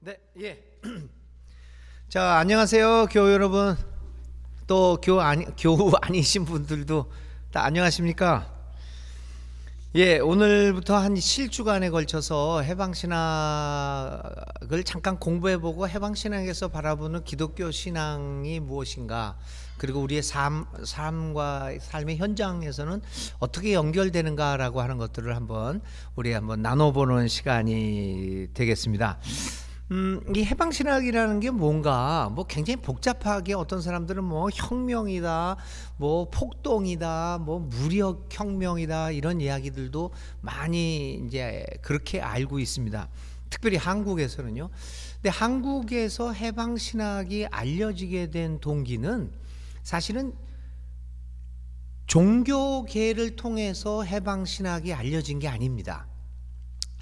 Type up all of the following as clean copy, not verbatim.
네, 예. 자, 안녕하세요, 교우 여러분. 또 교우 아니신 분들도 다 안녕하십니까? 예, 오늘부터 한 실주간에 걸쳐서 해방신학을 잠깐 공부해보고 해방신학에서 바라보는 기독교 신앙이 무엇인가, 그리고 우리의 삶과 삶의 현장에서는 어떻게 연결되는가라고 하는 것들을 우리 한번 나눠보는 시간이 되겠습니다. 이 해방신학이라는 게 뭔가 굉장히 복잡하게, 어떤 사람들은 혁명이다, 폭동이다, 무력혁명이다, 이런 이야기들도 많이 이제 그렇게 알고 있습니다. 특별히 한국에서는요. 근데 한국에서 해방신학이 알려지게 된 동기는 사실은 종교계를 통해서 해방신학이 알려진 게 아닙니다.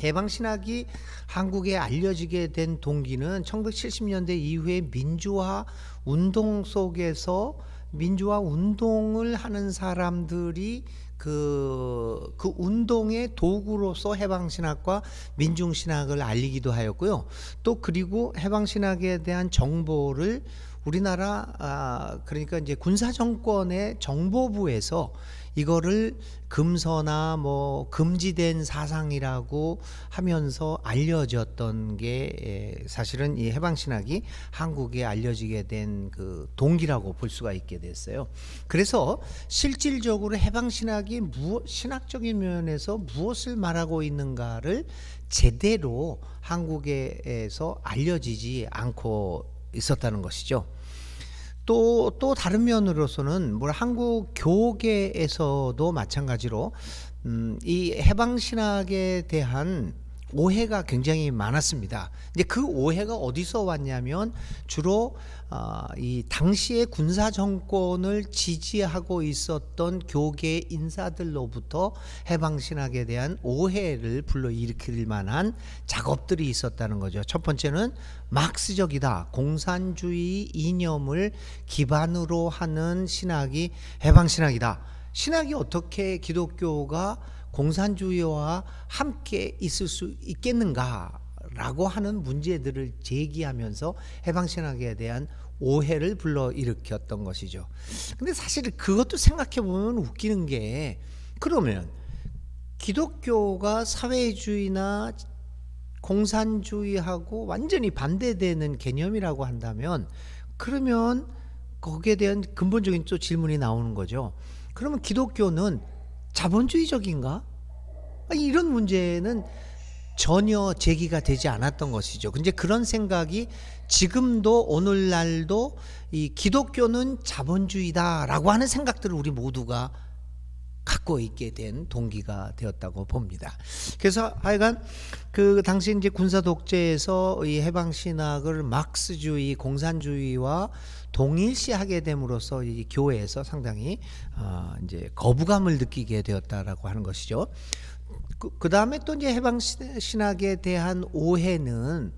해방신학이 한국에 알려지게 된 동기는 1970년대 이후에 민주화 운동 속에서 민주화 운동을 하는 사람들이 그 운동의 도구로서 해방신학과 민중신학을 알리기도 하였고요. 또 그리고 해방신학에 대한 정보를 우리나라 그러니까 이제 군사정권의 정보부에서 이거를 금서나 금지된 사상이라고 하면서 알려졌던 게 신학이 해방신학이 한국에 알려지게 된 그 동기라고 볼 수가 있게 됐어요. 그래서 실질적으로 해방신학이 신학적인 면에서 무엇을 말하고 있는가를 제대로 한국에서 알려지지 않고 있었다는 것이죠. 또 다른 면으로서는 한국 교계에서도 마찬가지로 이 해방신학에 대한 오해가 굉장히 많았습니다. 이제 그 오해가 어디서 왔냐면 주로 이 당시에 군사 정권을 지지하고 있었던 교계 인사들로부터 해방신학에 대한 오해를 불러일으킬 만한 작업들이 있었다는 거죠. 첫 번째는 마크스적이다, 공산주의 이념을 기반으로 하는 신학이 해방신학이다. 신학이 어떻게 기독교가 공산주의와 함께 있을 수 있겠는가라고 하는 문제들을 제기하면서 해방신학에 대한 오해를 불러일으켰던 것이죠. 근데 사실 그것도 생각해 보면 웃기는 게, 그러면 기독교가 사회주의나 공산주의하고 완전히 반대되는 개념이라고 한다면, 그러면 거기에 대한 근본적인 또 질문이 나오는 거죠. 그러면 기독교는 자본주의적인가? 이런 문제는 전혀 제기가 되지 않았던 것이죠. 근데 그런 생각이 지금도 오늘날도 이 기독교는 자본주의다라고 하는 생각들을 우리 모두가 갖고 있게 된 동기가 되었다고 봅니다. 그래서 하여간 그 당시 이제 군사 독재에서 이 해방신학을 마크스주의, 공산주의와 동일시하게 됨으로써 이 교회에서 상당히 이제 거부감을 느끼게 되었다라고 하는 것이죠. 그 다음에 또 이제 해방신학에 대한 오해는,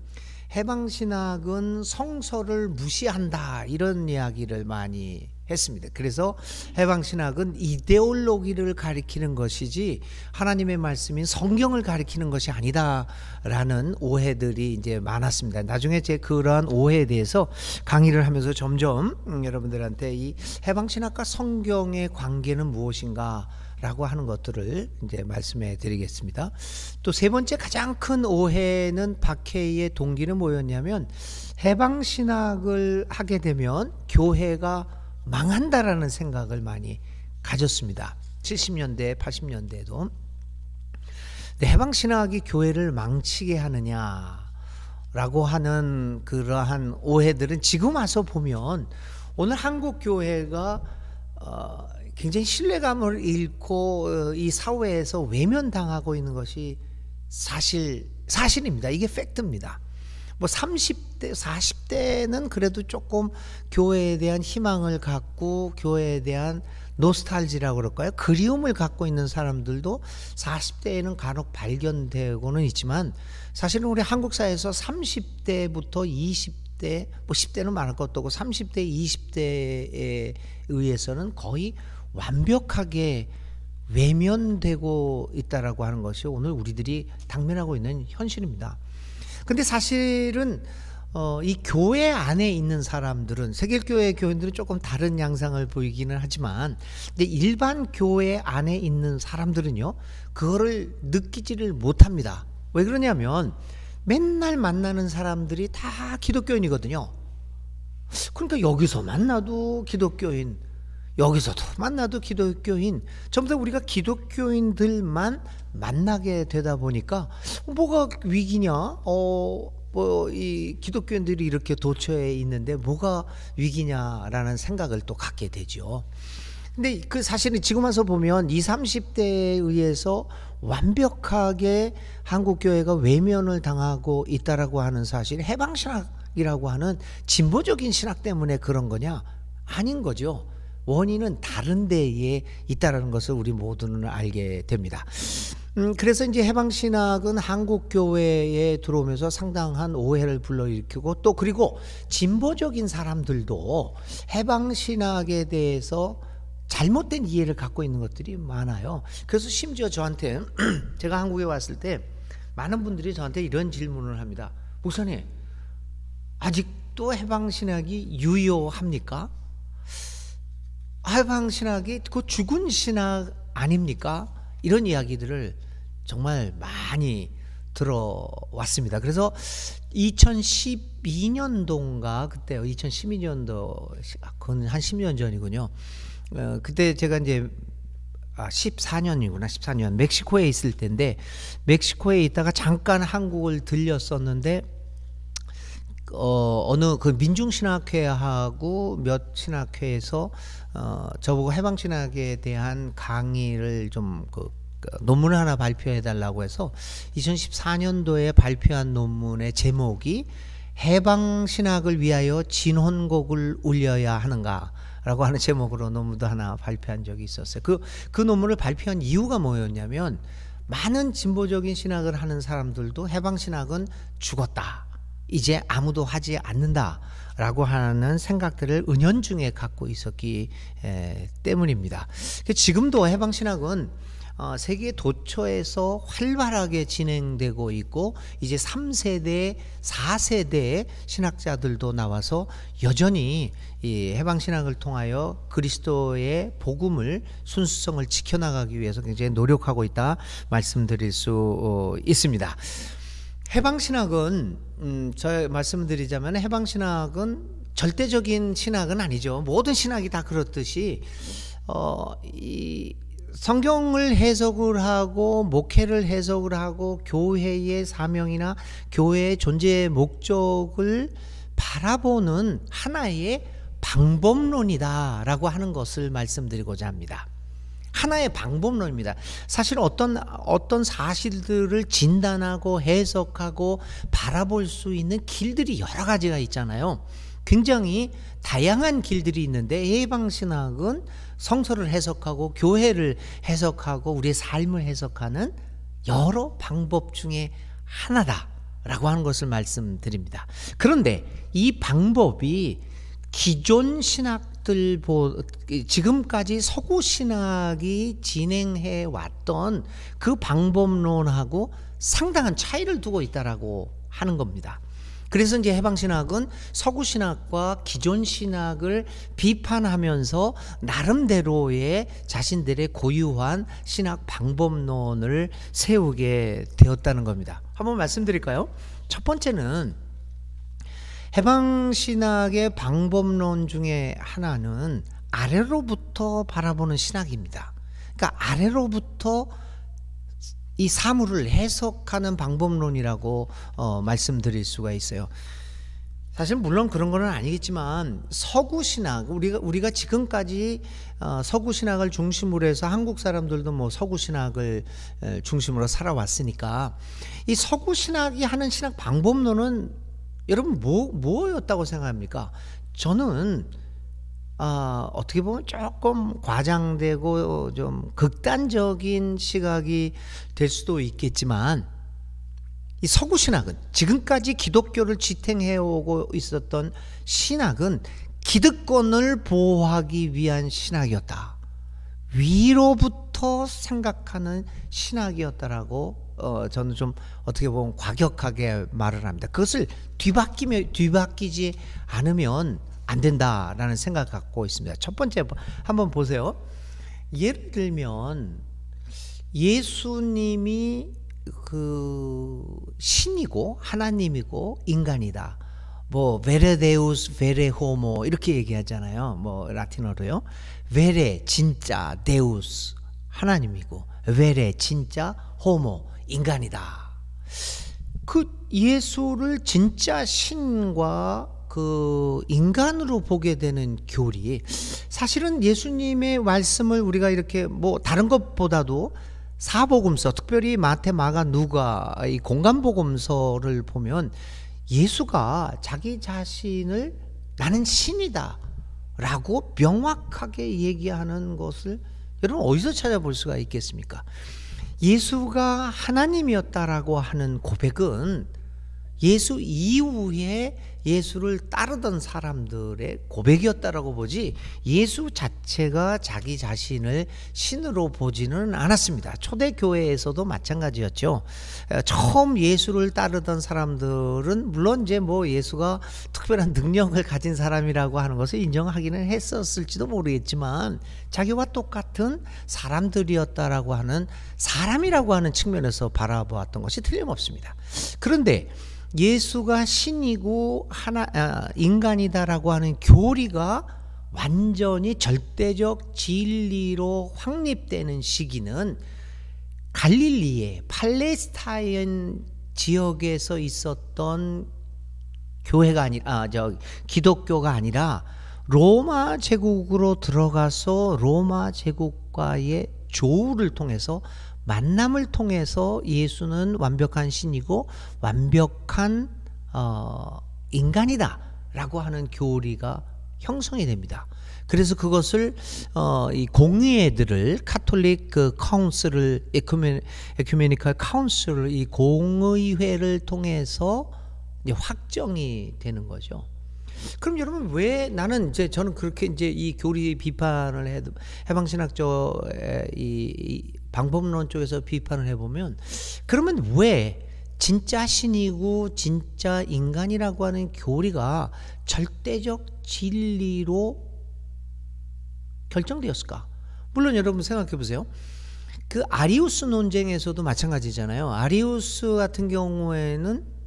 해방신학은 성서를 무시한다, 이런 이야기를 많이 했습니다. 그래서 해방신학은 이데올로기를 가리키는 것이지 하나님의 말씀인 성경을 가리키는 것이 아니다라는 오해들이 이제 많았습니다. 나중에 제 그러한 오해에 대해서 강의를 하면서 점점 여러분들한테 이 해방신학과 성경의 관계는 무엇인가 라고 하는 것들을 이제 말씀해 드리겠습니다. 또 세 번째 가장 큰 오해는, 박해의 동기는 뭐였냐면, 해방신학을 하게 되면 교회가 망한다라는 생각을 많이 가졌습니다. 70년대, 80년대에도. 해방신학이 교회를 망치게 하느냐라고 하는 그러한 오해들은 지금 와서 보면 오늘 한국 교회가 굉장히 신뢰감을 잃고 이 사회에서 외면당하고 있는 것이 사실입니다. 이게 팩트입니다. 30대, 40대는 그래도 조금 교회에 대한 희망을 갖고, 교회에 대한 노스탈지라고 그럴까요? 그리움을 갖고 있는 사람들도 40대에는 간혹 발견되고는 있지만, 사실은 우리 한국 사회에서 30대부터 20대, 10대는 많을 것도 없고 30대, 20대에 의해서는 거의 완벽하게 외면되고 있다라고 하는 것이 오늘 우리들이 당면하고 있는 현실입니다. 근데 사실은 이 교회 안에 있는 사람들은, 세계교회 교인들은 조금 다른 양상을 보이기는 하지만, 근데 일반 교회 안에 있는 사람들은요, 그거를 느끼지를 못합니다. 왜 그러냐면 맨날 만나는 사람들이 다 기독교인이거든요. 그러니까 여기서 만나도 기독교인, 여기서도 만나도 기독교인, 전부 다 우리가 기독교인들만 만나게 되다 보니까 뭐가 위기냐? 이 기독교인들이 이렇게 도처에 있는데 뭐가 위기냐라는 생각을 또 갖게 되죠. 근데 그 사실은 지금 와서 보면 20, 30대에 의해서 완벽하게 한국 교회가 외면을 당하고 있다라고 하는 사실, 해방신학이라고 하는 진보적인 신학 때문에 그런 거냐? 아닌 거죠. 원인은 다른 데에 있다라는 것을 우리 모두는 알게 됩니다. 그래서 이제 해방신학은 한국 교회에 들어오면서 상당한 오해를 불러일으키고, 또 그리고 진보적인 사람들도 해방신학에 대해서 잘못된 이해를 갖고 있는 것들이 많아요. 그래서 심지어 저한테 제가 한국에 왔을 때 많은 분들이 저한테 이런 질문을 합니다. 목사님, 아직도 해방신학이 유효합니까? 해방신학이 그 죽은 신학 아닙니까? 이런 이야기들을 정말 많이 들어왔습니다. 그래서 2012년도인가 그때요. 2012년도, 그건 한 10년 전이군요. 그때 제가 이제 14년이구나. 14년 멕시코에 있을 때인데, 멕시코에 있다가 잠깐 한국을 들렸었는데, 어느 그 민중신학회하고 몇 신학회에서 저보고 해방신학에 대한 강의를 좀 논문을 하나 발표해 달라고 해서 2014년도에 발표한 논문의 제목이 해방신학을 위하여 진혼곡을 울려야 하는가 라고 하는 제목으로 논문도 하나 발표한 적이 있었어요. 그 논문을 발표한 이유가 뭐였냐면, 많은 진보적인 신학을 하는 사람들도 해방신학은 죽었다, 이제 아무도 하지 않는다 라고 하는 생각들을 은연중에 갖고 있었기 때문입니다. 지금도 해방신학은 세계 도처에서 활발하게 진행되고 있고, 이제 3세대, 4세대의 신학자들도 나와서 여전히 이 해방신학을 통하여 그리스도의 복음을, 순수성을 지켜나가기 위해서 굉장히 노력하고 있다 말씀드릴 수 있습니다. 해방신학은 제가 말씀드리자면, 해방신학은 절대적인 신학은 아니죠. 모든 신학이 다 그렇듯이 이 성경을 해석을 하고 목회를 해석을 하고 교회의 사명이나 교회의 존재의 목적을 바라보는 하나의 방법론이다라고 하는 것을 말씀드리고자 합니다. 하나의 방법론입니다. 사실 어떤 사실들을 진단하고 해석하고 바라볼 수 있는 길들이 여러 가지가 있잖아요. 굉장히 다양한 길들이 있는데, 해방신학은 성서를 해석하고 교회를 해석하고 우리의 삶을 해석하는 여러 방법 중에 하나다라고 하는 것을 말씀드립니다. 그런데 이 방법이 기존 신학들, 지금까지 서구 신학이 진행해 왔던 그 방법론하고 상당한 차이를 두고 있다라고 하는 겁니다. 그래서 이제 해방신학은 서구 신학과 기존 신학을 비판하면서 나름대로의 자신들의 고유한 신학 방법론을 세우게 되었다는 겁니다. 한번 말씀드릴까요? 첫 번째는, 해방신학의 방법론 중에 하나는 아래로부터 바라보는 신학입니다. 그러니까 아래로부터 이 사물을 해석하는 방법론이라고 말씀드릴 수가 있어요. 사실 물론 그런 건 아니겠지만, 서구 신학, 우리가 지금까지 서구 신학을 중심으로 해서, 한국 사람들도 뭐 서구 신학을 중심으로 살아왔으니까, 이 서구 신학이 하는 신학 방법론은 여러분 뭐였다고 생각합니까? 저는 어떻게 보면 조금 과장되고 좀 극단적인 시각이 될 수도 있겠지만, 이 서구 신학은, 지금까지 기독교를 지탱해오고 있었던 신학은 기득권을 보호하기 위한 신학이었다, 위로부터 생각하는 신학이었다라고 저는 좀 어떻게 보면 과격하게 말을 합니다. 그것을 뒤바뀌지 않으면 안 된다라는 생각을 갖고 있습니다. 첫 번째 한번 보세요. 예를 들면 예수님이 그 신이고 하나님이고 인간이다. 뭐 베레 데우스 베레 호모 이렇게 얘기하잖아요. 뭐 라틴어로요. 베레 진짜 데우스 하나님이고 베레 진짜 호모 인간이다. 그 예수를 진짜 신과 그 인간으로 보게 되는 교리, 사실은 예수님의 말씀을 우리가 이렇게 뭐 다른 것보다도 사복음서, 특별히 마태, 마가, 누가 이 공간복음서를 보면 예수가 자기 자신을 나는 신이다 라고 명확하게 얘기하는 것을 여러분 어디서 찾아볼 수가 있겠습니까? 예수가 하나님이었다라고 하는 고백은 예수 이후에 예수를 따르던 사람들의 고백이었다라고 보지 예수 자체가 자기 자신을 신으로 보지는 않았습니다. 초대교회에서도 마찬가지였죠. 처음 예수를 따르던 사람들은 물론 이제 뭐 예수가 특별한 능력을 가진 사람이라고 하는 것을 인정하기는 했었을지도 모르겠지만 자기와 똑같은 사람들이었다라고 하는 사람이라고 하는 측면에서 바라보았던 것이 틀림없습니다. 그런데 예수가 신이고 인간이다라고 하는 교리가 완전히 절대적 진리로 확립되는 시기는 갈릴리의 팔레스타인 지역에서 있었던 교회가 기독교가 아니라 로마 제국으로 들어가서 로마 제국과의 조우를 통해서 만남을 통해서 예수는 완벽한 신이고 완벽한 인간이다 라고 하는 교리가 형성이 됩니다. 그래서 그것을 이 공의회들을 카톨릭 그 카운슬을 에큐메니컬 카운슬을 이 공의회를 통해서 이제 확정이 되는 거죠. 그럼 여러분 왜 나는 이제 저는 그렇게 이제 이 교리 비판을 해방신학적 이 방법론 쪽에서 비판을 해보면 그러면 왜 진짜 신이고 진짜 인간이라고 하는 교리가 절대적 진리로 결정되었을까? 물론 여러분 생각해 보세요. 그 아리우스 논쟁에서도 마찬가지잖아요. 아리우스 같은 경우에는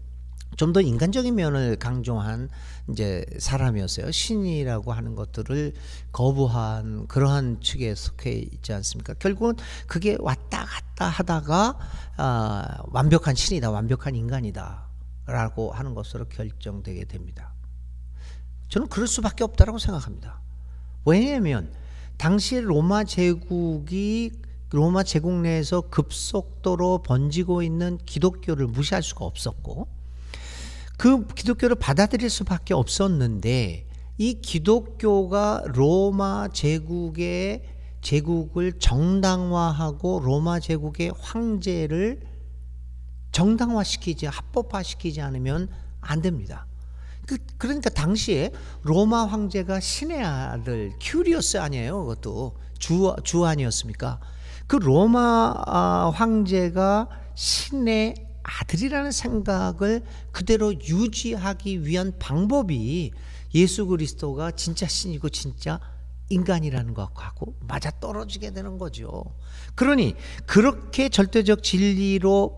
좀 더 인간적인 면을 강조한 이제 사람이었어요. 신이라고 하는 것들을 거부한 그러한 측에 속해 있지 않습니까? 결국은 그게 왔다 갔다 하다가 완벽한 신이다, 완벽한 인간이다 라고 하는 것으로 결정되게 됩니다. 저는 그럴 수밖에 없다라고 생각합니다. 왜냐하면 당시 로마 제국이 로마 제국 내에서 급속도로 번지고 있는 기독교를 무시할 수가 없었고 그 기독교를 받아들일 수밖에 없었는데 이 기독교가 로마 제국을 정당화하고 로마 제국의 황제를 정당화시키지 합법화시키지 않으면 안 됩니다. 그러니까 당시에 로마 황제가 신의 아들 큐리오스 아니에요. 그것도 주 아니었습니까? 그 로마 황제가 신의 아들이라는 생각을 그대로 유지하기 위한 방법이 예수 그리스도가 진짜 신이고 진짜 인간이라는 것하고 맞아떨어지게 되는 거죠. 그러니 그렇게 절대적 진리로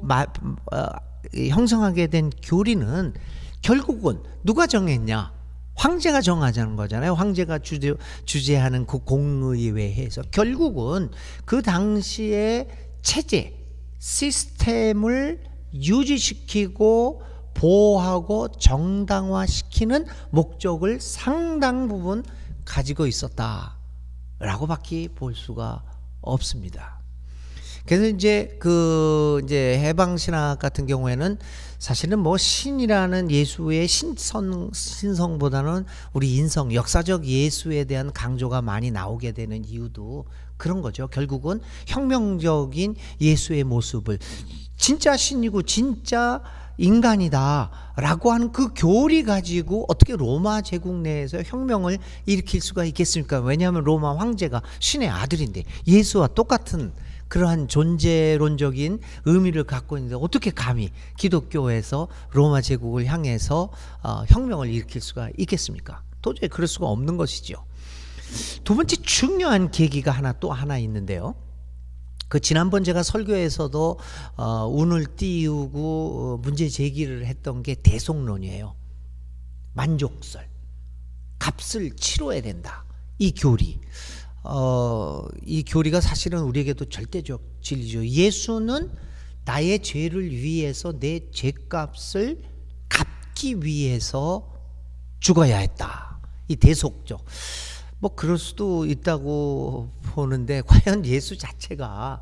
형성하게 된 교리는 결국은 누가 정했냐? 황제가 정하자는 거잖아요. 황제가 주재하는 그 공의회에서 결국은 그 당시의 체제, 시스템을 유지시키고 보호하고 정당화시키는 목적을 상당 부분 가지고 있었다라고밖에 볼 수가 없습니다. 그래서 이제 이제 해방신학 같은 경우에는 사실은 뭐 신이라는 예수의 신성보다는 우리 인성, 역사적 예수에 대한 강조가 많이 나오게 되는 이유도 그런 거죠. 결국은 혁명적인 예수의 모습을 진짜 신이고 진짜 인간이다 라고 하는 그 교리 가지고 어떻게 로마 제국 내에서 혁명을 일으킬 수가 있겠습니까? 왜냐하면 로마 황제가 신의 아들인데 예수와 똑같은 그러한 존재론적인 의미를 갖고 있는데 어떻게 감히 기독교에서 로마 제국을 향해서 혁명을 일으킬 수가 있겠습니까? 도저히 그럴 수가 없는 것이죠. 두 번째 중요한 계기가 또 하나 있는데요. 그 지난번 제가 설교에서도 운을 띄우고 문제 제기를 했던 게 대속론이에요. 만족설, 값을 치러야 된다. 이 교리, 이 교리가 사실은 우리에게도 절대적 진리죠. 예수는 나의 죄를 위해서 내 죄값을 갚기 위해서 죽어야 했다. 이 대속적. 뭐 그럴 수도 있다고 보는데 과연 예수 자체가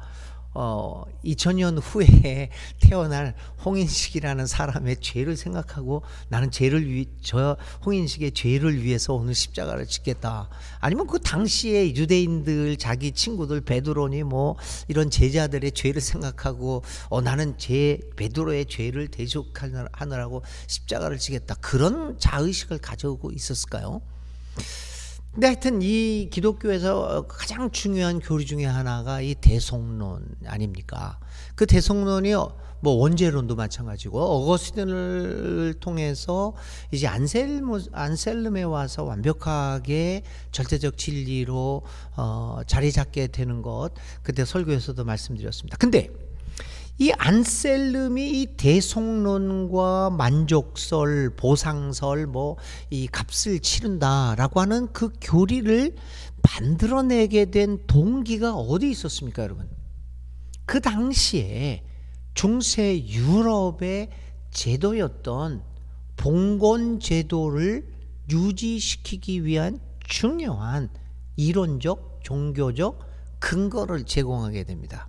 2000년 후에 태어날 홍인식이라는 사람의 죄를 생각하고 나는 저 홍인식의 죄를 위해서 오늘 십자가를 짓겠다. 아니면 그 당시에 유대인들 자기 친구들 베드로니 뭐 이런 제자들의 죄를 생각하고 나는 베드로의 죄를 대속하느라고 십자가를 지겠다. 그런 자의식을 가지고 있었을까요? 근데 하여튼 이 기독교에서 가장 중요한 교리 중에 하나가 이 대속론 아닙니까? 그 대속론이 뭐 원죄론도 마찬가지고 어거스틴을 통해서 이제 안셀름에 와서 완벽하게 절대적 진리로 자리 잡게 되는 것, 그때 설교에서도 말씀드렸습니다. 근데 이 안셀름이 이 대속론과 만족설, 보상설, 뭐 이 값을 치른다라고 하는 그 교리를 만들어내게 된 동기가 어디 있었습니까, 여러분? 그 당시에 중세 유럽의 제도였던 봉건 제도를 유지시키기 위한 중요한 이론적, 종교적 근거를 제공하게 됩니다.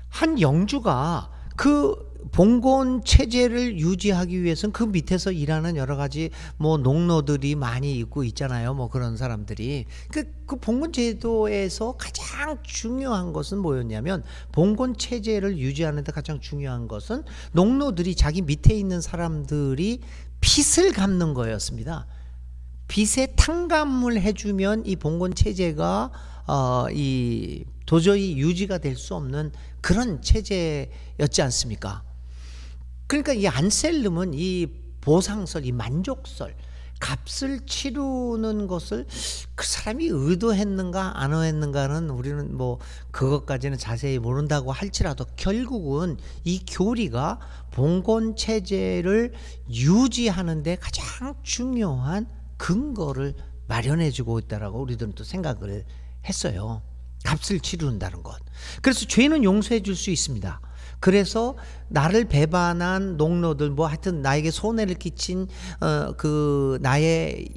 한 영주가 그 봉건 체제를 유지하기 위해서는 그 밑에서 일하는 여러 가지 뭐 농노들이 많이 있고 있잖아요. 뭐 그런 사람들이 그 봉건 제도에서 가장 중요한 것은 뭐였냐면, 봉건 체제를 유지하는 데 가장 중요한 것은 농노들이 자기 밑에 있는 사람들이 빚을 갚는 거였습니다. 빚에 탕감을 해주면 이 봉건 체제가 도저히 유지가 될 수 없는 그런 체제였지 않습니까? 그러니까 이 안셀름은 이 보상설, 이 만족설, 값을 치르는 것을 그 사람이 의도했는가 안 의도했는가는 우리는 뭐 그것까지는 자세히 모른다고 할지라도 결국은 이 교리가 봉건 체제를 유지하는 데 가장 중요한 근거를 마련해주고 있다라고 우리들은 또 생각을 했어요. 값을 치른다는 것. 그래서 죄는 용서해 줄 수 있습니다. 그래서 나를 배반한 농노들, 뭐 하여튼 나에게 손해를 끼친 그 나의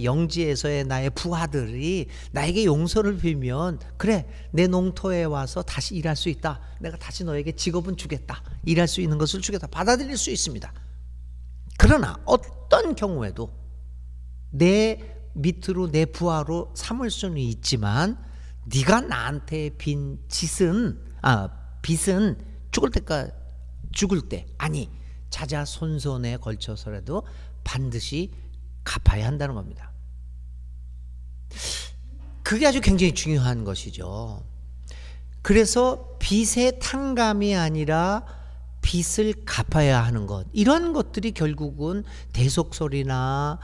영지에서의 나의 부하들이 나에게 용서를 빌면, 그래 내 농토에 와서 다시 일할 수 있다, 내가 다시 너에게 직업은 주겠다, 일할 수 있는 것을 주겠다, 받아들일 수 있습니다. 그러나 어떤 경우에도 내 밑으로 내 부하로 삼을 수는 있지만 네가 나한테 빈 빚은 죽을 때 아니 자자손손에 걸쳐서라도 반드시 갚아야 한다는 겁니다. 그게 아주 굉장히 중요한 것이죠. 그래서 빚의 탕감이 아니라 빚을 갚아야 하는 것, 이런 것들이 결국은 대속설이나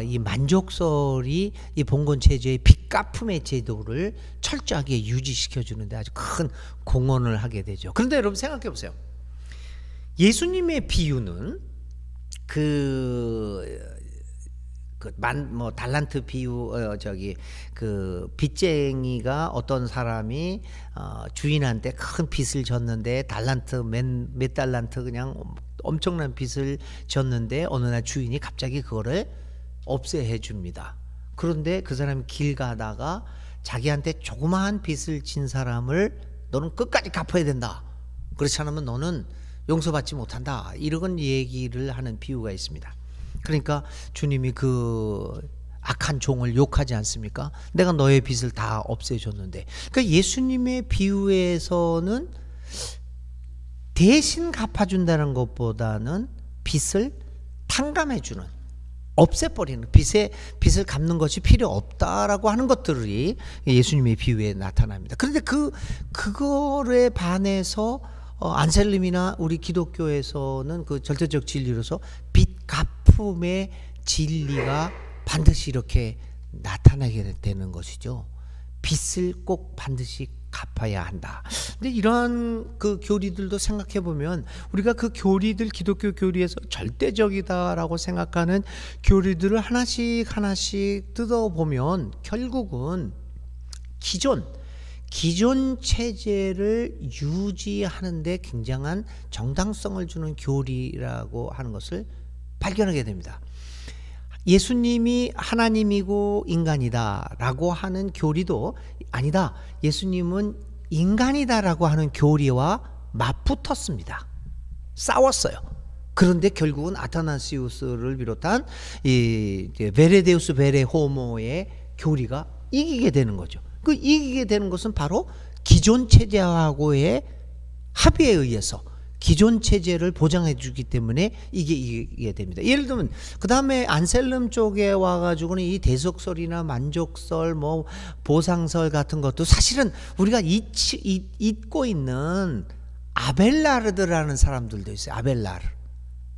이 만족설이 이 봉건체제의 빚갚음의 제도를 철저하게 유지시켜 주는데 아주 큰 공헌을 하게 되죠. 그런데 여러분 생각해 보세요. 예수님의 비유는 달란트 비유, 그 빚쟁이가, 어떤 사람이 주인한테 큰 빚을 졌는데 몇 달란트 그냥 엄청난 빚을 졌는데 어느 날 주인이 갑자기 그거를 없애해 줍니다. 그런데 그 사람이 길 가다가 자기한테 조그마한 빚을 진 사람을 너는 끝까지 갚아야 된다, 그렇지 않으면 너는 용서받지 못한다, 이런 얘기를 하는 비유가 있습니다. 그러니까 주님이 그 악한 종을 욕하지 않습니까? 내가 너의 빚을 다 없애줬는데. 그러니까 예수님의 비유에서는 대신 갚아준다는 것보다는 빚을 탕감해주는, 없애버리는, 빚을 갚는 것이 필요 없다라고 하는 것들이 예수님의 비유에 나타납니다. 그런데 그거에 반해서 안셀름이나 우리 기독교에서는 그 절대적 진리로서 빚 갚음의 진리가 반드시 이렇게 나타나게 되는 것이죠. 빚을 꼭 반드시 갚아야 한다. 근데 이러한 그 교리들도 생각해 보면 우리가 그 교리들, 기독교 교리에서 절대적이다라고 생각하는 교리들을 하나씩 뜯어보면 결국은 기존 체제를 유지하는 데 굉장한 정당성을 주는 교리라고 하는 것을 발견하게 됩니다. 예수님이 하나님이고 인간이다 라고 하는 교리도 아니다, 예수님은 인간이다라고 하는 교리와 맞붙었습니다. 싸웠어요. 그런데 결국은 아타나시우스를 비롯한 이 베레데우스 베레호모의 교리가 이기게 되는 거죠. 그 이기게 되는 것은 바로 기존 체제하고의 합의에 의해서 기존 체제를 보장해 주기 때문에 이게 됩니다. 예를 들면 그 다음에 안셀름 쪽에 와가지고는 이 대속설이나 만족설, 뭐 보상설 같은 것도 사실은 우리가 잊고 있는 아벨라르드라는 사람들도 있어요. 아벨라르.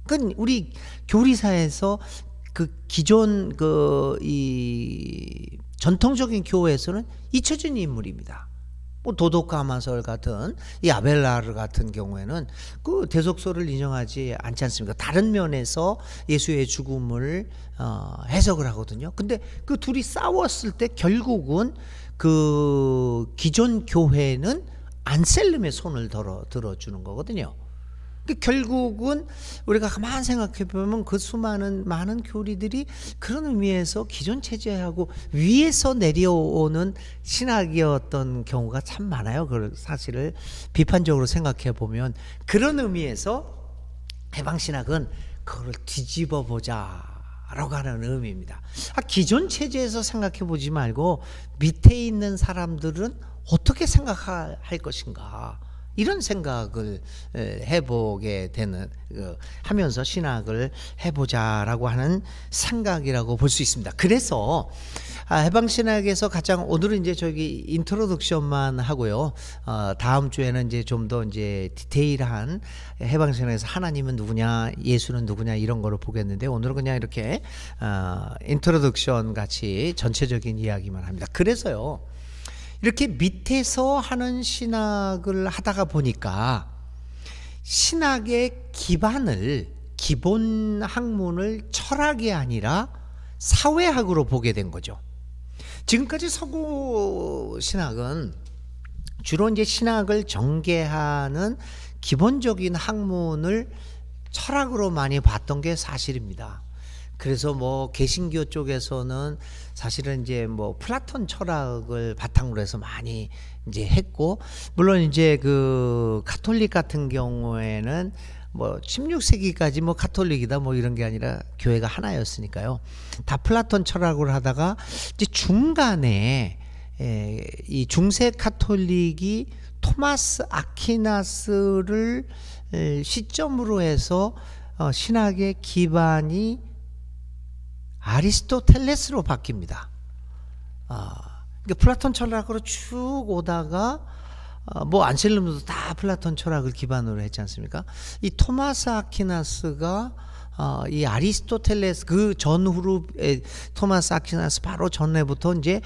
그건 우리 교리사에서 그 기존 이 전통적인 교회에서는 잊혀진 인물입니다. 뭐 도독가마설 같은 이 아벨라르 같은 경우에는 그 대속설을 인정하지 않지 않습니까? 다른 면에서 예수의 죽음을 해석을 하거든요. 근데 그 둘이 싸웠을 때 결국은 그 기존 교회는 안셀름의 손을 들어주는 거거든요. 결국은 우리가 가만 생각해 보면 그 많은 교리들이 그런 의미에서 기존 체제하고 위에서 내려오는 신학이었던 경우가 참 많아요. 그 사실을 비판적으로 생각해 보면 그런 의미에서 해방신학은 그걸 뒤집어 보자 라고 하는 의미입니다. 기존 체제에서 생각해 보지 말고 밑에 있는 사람들은 어떻게 생각할 것인가, 이런 생각을 해보게 되는, 하면서 신학을 해보자라고 하는 생각이라고 볼 수 있습니다. 그래서 해방신학에서 가장, 오늘은 이제 저기 인트로덕션만 하고요. 다음 주에는 이제 좀 더 이제 디테일한 해방신학에서 하나님은 누구냐, 예수는 누구냐 이런 거를 보겠는데, 오늘은 그냥 이렇게 인트로덕션 같이 전체적인 이야기만 합니다. 그래서요, 이렇게 밑에서 하는 신학을 하다가 보니까 신학의 기본 학문을 철학이 아니라 사회학으로 보게 된 거죠. 지금까지 서구 신학은 주로 이제 신학을 전개하는 기본적인 학문을 철학으로 많이 봤던 게 사실입니다. 그래서 뭐 개신교 쪽에서는 사실은 이제 뭐 플라톤 철학을 바탕으로 해서 많이 이제 했고, 물론 이제 그 가톨릭 같은 경우에는 뭐 16세기까지 뭐 가톨릭이다 뭐 이런 게 아니라 교회가 하나였으니까요. 다 플라톤 철학을 하다가 이제 중간에 이 중세 가톨릭이 토마스 아퀴나스를 시점으로 해서 신학의 기반이 아리스토텔레스로 바뀝니다. 그러니까 플라톤 철학으로 쭉 오다가 뭐 안셀름도 다 플라톤 철학을 기반으로 했지 않습니까? 이 토마스 아퀴나스가 이 아리스토텔레스 그 전후로 토마스 아퀴나스 바로 전에부터 이제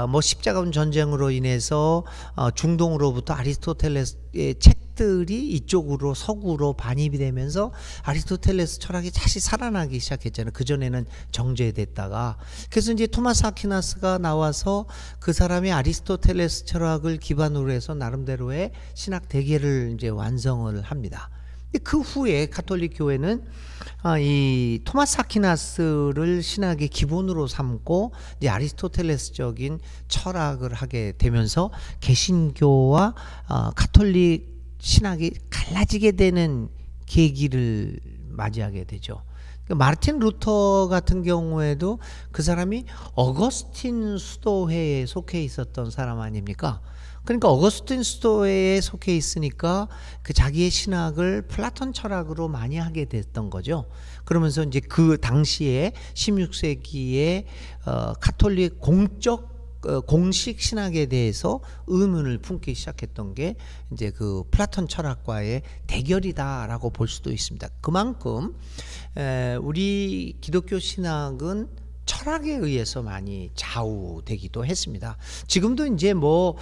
뭐 십자군 전쟁으로 인해서 중동으로부터 아리스토텔레스의 책들이 이쪽으로 서구로 반입이 되면서 아리스토텔레스 철학이 다시 살아나기 시작했잖아요. 그 전에는 정제됐다가. 그래서 이제 토마스 아퀴나스가 나와서 그 사람이 아리스토텔레스 철학을 기반으로 해서 나름대로의 신학 대계를 이제 완성을 합니다. 그 후에 가톨릭 교회는 이 토마스 아퀴나스를 신학의 기본으로 삼고 이제 아리스토텔레스적인 철학을 하게 되면서 개신교와 가톨릭 신학이 갈라지게 되는 계기를 맞이하게 되죠. 마르틴 루터 같은 경우에도 그 사람이 어거스틴 수도회에 속해 있었던 사람 아닙니까? 그러니까 어거스틴 수도회에 속해 있으니까 그 자기의 신학을 플라톤 철학으로 많이 하게 됐던 거죠. 그러면서 이제 그 당시에 16세기에 카톨릭 공식 신학에 대해서 의문을 품기 시작했던 게 이제 그 플라톤 철학과의 대결이다라고 볼 수도 있습니다. 그만큼 우리 기독교 신학은 철학에 의해서 많이 좌우되기도 했습니다. 지금도 이제 뭐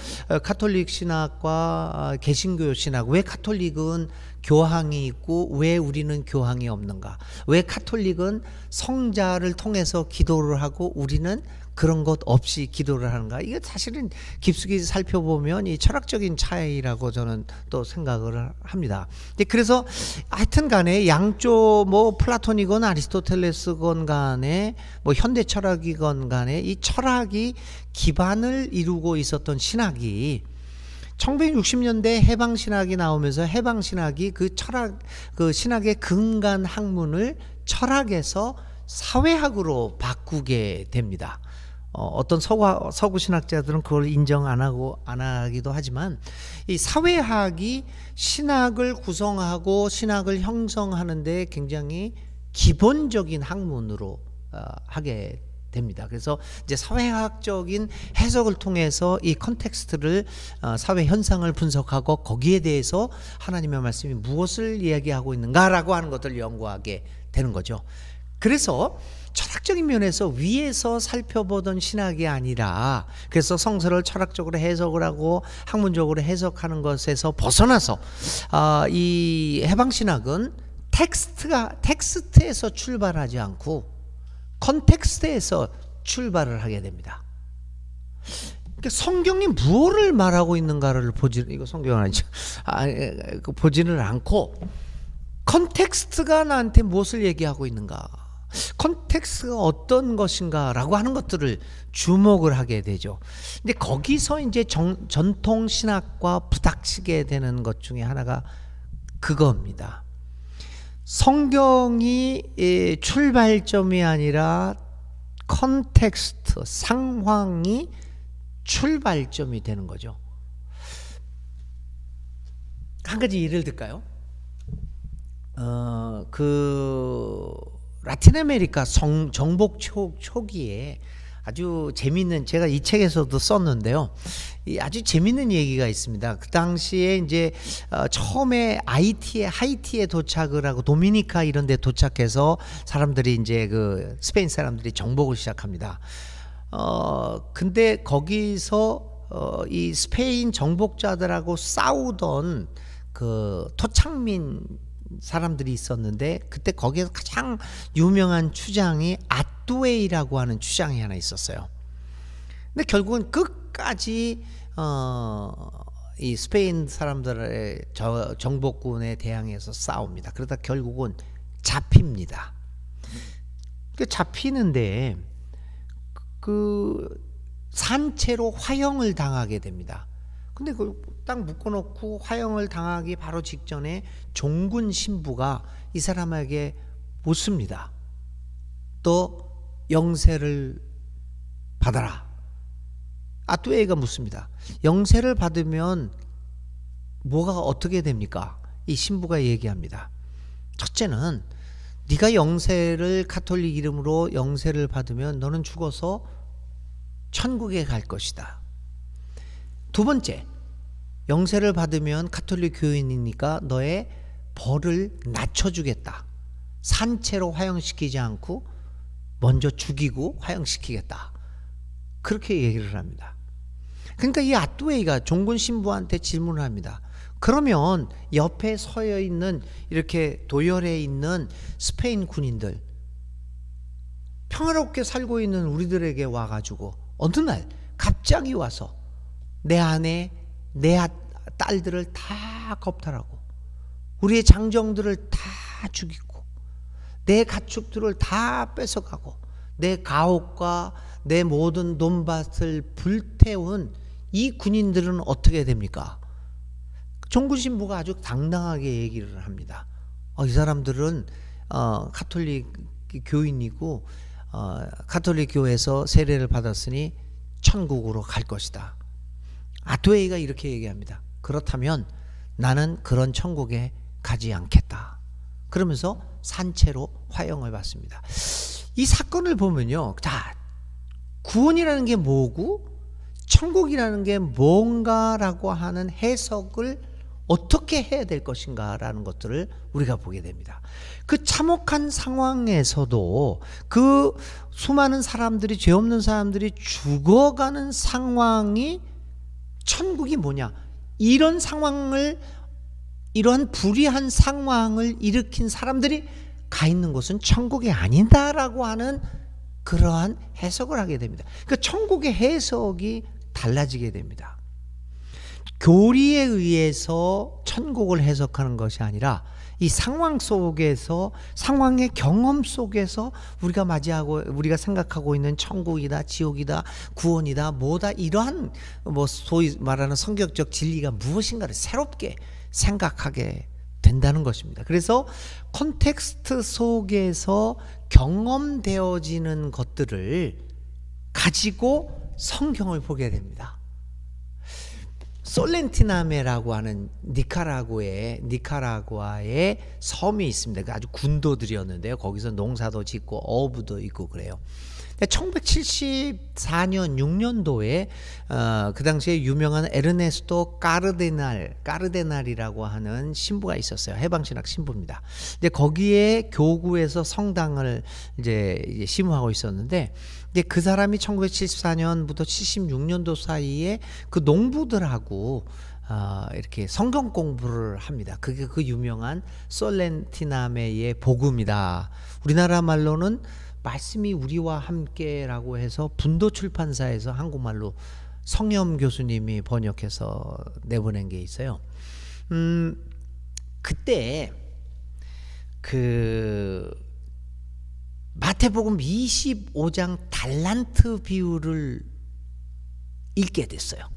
카톨릭 신학과 개신교 신학, 왜 카톨릭은 교황이 있고 왜 우리는 교황이 없는가? 왜 카톨릭은 성자를 통해서 기도를 하고 우리는 그런 것 없이 기도를 하는가? 이게 사실은 깊숙이 살펴보면 이 철학적인 차이라고 저는 또 생각을 합니다. 그래서 하여튼 간에 양쪽 뭐 플라톤이건 아리스토텔레스건 간에 뭐 현대 철학이건 간에 이 철학이 기반을 이루고 있었던 신학이 1960년대 해방신학이 나오면서 해방신학이 그 철학, 그 신학의 근간 학문을 철학에서 사회학으로 바꾸게 됩니다. 어떤 서구 신학자들은 그걸 인정 안 하기도 하지만 이 사회학이 신학을 구성하고 신학을 형성하는데 굉장히 기본적인 학문으로 하게 됩니다. 그래서 이제 사회학적인 해석을 통해서 이 컨텍스트를 사회 현상을 분석하고 거기에 대해서 하나님의 말씀이 무엇을 이야기하고 있는가라고 하는 것들을 연구하게 되는 거죠. 그래서 철학적인 면에서 위에서 살펴보던 신학이 아니라 그래서 성서를 철학적으로 해석을 하고 학문적으로 해석하는 것에서 벗어나서 이 해방신학은 텍스트에서 출발하지 않고 컨텍스트에서 출발을 하게 됩니다. 그러니까 성경이 무엇을 말하고 있는가를 이거 성경 아니죠? 보지는 않고 컨텍스트가 나한테 무엇을 얘기하고 있는가, 컨텍스트가 어떤 것인가 라고 하는 것들을 주목을 하게 되죠. 근데 거기서 이제 전통 신학과 부닥치게 되는 것 중에 하나가 그겁니다. 성경이 출발점이 아니라 컨텍스트, 상황이 출발점이 되는 거죠. 한 가지 예를 들까요? 라틴 아메리카 정복 초기에 아주 재미있는, 제가 이 책에서도 썼는데요. 아주 재미있는 얘기가 있습니다. 그 당시에 이제 처음에 하이티에 도착을 하고 도미니카 이런 데 도착해서 사람들이 이제 그 스페인 사람들이 정복을 시작합니다. 근데 거기서 이 스페인 정복자들하고 싸우던 그 토착민 사람들이 있었는데 그때 거기에서 가장 유명한 주장이 아뚜웨이라고 하는 주장이 하나 있었어요. 근데 결국은 끝까지 이 스페인 사람들의 정복군에 대항해서 싸웁니다. 그러다 결국은 잡힙니다. 잡히는데 그 산채로 화형을 당하게 됩니다. 근데 딱 묶어놓고 화형을 당하기 바로 직전에 종군 신부가 이 사람에게 묻습니다. 또 영세를 받아라. 아뚜웨이가 묻습니다. 영세를 받으면 뭐가 어떻게 됩니까? 이 신부가 얘기합니다. 첫째는 네가 영세를, 카톨릭 이름으로 영세를 받으면 너는 죽어서 천국에 갈 것이다. 두 번째, 영세를 받으면 카톨릭 교인이니까 너의 벌을 낮춰주겠다. 산채로 화형시키지 않고 먼저 죽이고 화형시키겠다. 그렇게 얘기를 합니다. 그러니까 이 아뚜웨이가 종군 신부한테 질문을 합니다. 그러면 옆에 서여 있는, 이렇게 도열해 있는 스페인 군인들, 평화롭게 살고 있는 우리들에게 와가지고 어느 날 갑자기 와서 내 아내, 내 딸들을 다 겁탈하고 우리의 장정들을 다 죽이고 내 가축들을 다 뺏어가고 내 가옥과 내 모든 논밭을 불태운 이 군인들은 어떻게 됩니까? 종군 신부가 아주 당당하게 얘기를 합니다. 이 사람들은 가톨릭 교인이고 가톨릭 교회에서 세례를 받았으니 천국으로 갈 것이다. 아토웨이가 이렇게 얘기합니다. 그렇다면 나는 그런 천국에 가지 않겠다. 그러면서 산채로 화형을 받습니다. 이 사건을 보면요, 자, 구원이라는 게 뭐고 천국이라는 게 뭔가라고 하는 해석을 어떻게 해야 될 것인가라는 것들을 우리가 보게 됩니다. 그 참혹한 상황에서도 그 수많은 사람들이, 죄 없는 사람들이 죽어가는 상황이 천국이 뭐냐, 이런 상황을, 이러한 불의한 상황을 일으킨 사람들이 가 있는 곳은 천국이 아니다라고 하는 그러한 해석을 하게 됩니다. 그러니까 천국의 해석이 달라지게 됩니다. 교리에 의해서 천국을 해석하는 것이 아니라 이 상황 속에서, 상황의 경험 속에서 우리가 맞이하고, 우리가 생각하고 있는 천국이다, 지옥이다, 구원이다, 뭐다, 이러한 소위 말하는 성경적 진리가 무엇인가를 새롭게 생각하게 된다는 것입니다. 그래서 콘텍스트 속에서 경험되어지는 것들을 가지고 성경을 보게 됩니다. 솔렌티나메라고 하는 니카라구아의 섬이 있습니다. 아주 군도들이었는데요. 거기서 농사도 짓고 어부도 있고 그래요. 1974년 6년도에 그 당시에 유명한 에르네스토 까르데날이라고 하는 신부가 있었어요. 해방신학 신부입니다. 근데 거기에 교구에서 성당을 이제 심호하고 있었는데, 근데 그 사람이 1974년부터 76년도 사이에 그 농부들하고 이렇게 성경 공부를 합니다. 그게 그 유명한 솔렌티나메의 복음이다. 우리나라 말로는 말씀이 우리와 함께라고 해서 분도 출판사에서 한국말로 성염 교수님이 번역해서 내보낸 게 있어요. 그때 그 마태복음 25장 달란트 비유를 읽게 됐어요.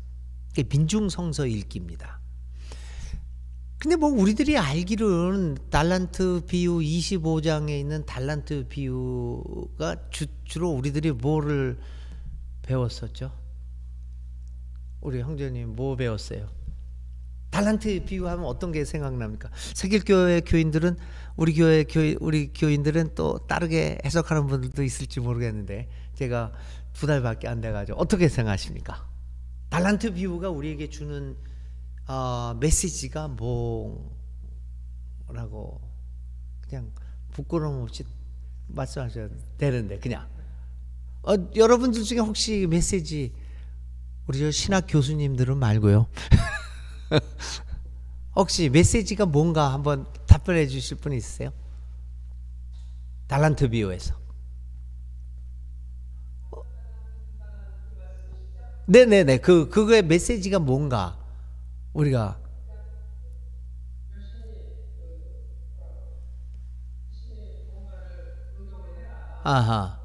민중성서 읽기입니다. 근데 뭐 우리들이 알기로는 달란트 비유 25장에 있는 달란트 비유가 주로 우리들이 뭐를 배웠었죠? 우리 형제님 뭐 배웠어요? 달란트 비유하면 어떤 게 생각납니까? 세길교회 교인들은, 우리 교인들은 또 다르게 해석하는 분들도 있을지 모르겠는데, 제가 2달밖에 안 돼가지고 어떻게 생각하십니까? 달란트 비유가 우리에게 주는 메시지가 뭐라고 그냥 부끄러움 없이 말씀하셔도 되는데, 그냥 여러분들 중에 혹시 메시지, 우리 저 신학 교수님들은 말고요. 혹시 메시지가 뭔가 한번 답변해 주실 분 있으세요? 달란트 비유에서. 네네네. 그거의 메시지가 뭔가 우리가 아하,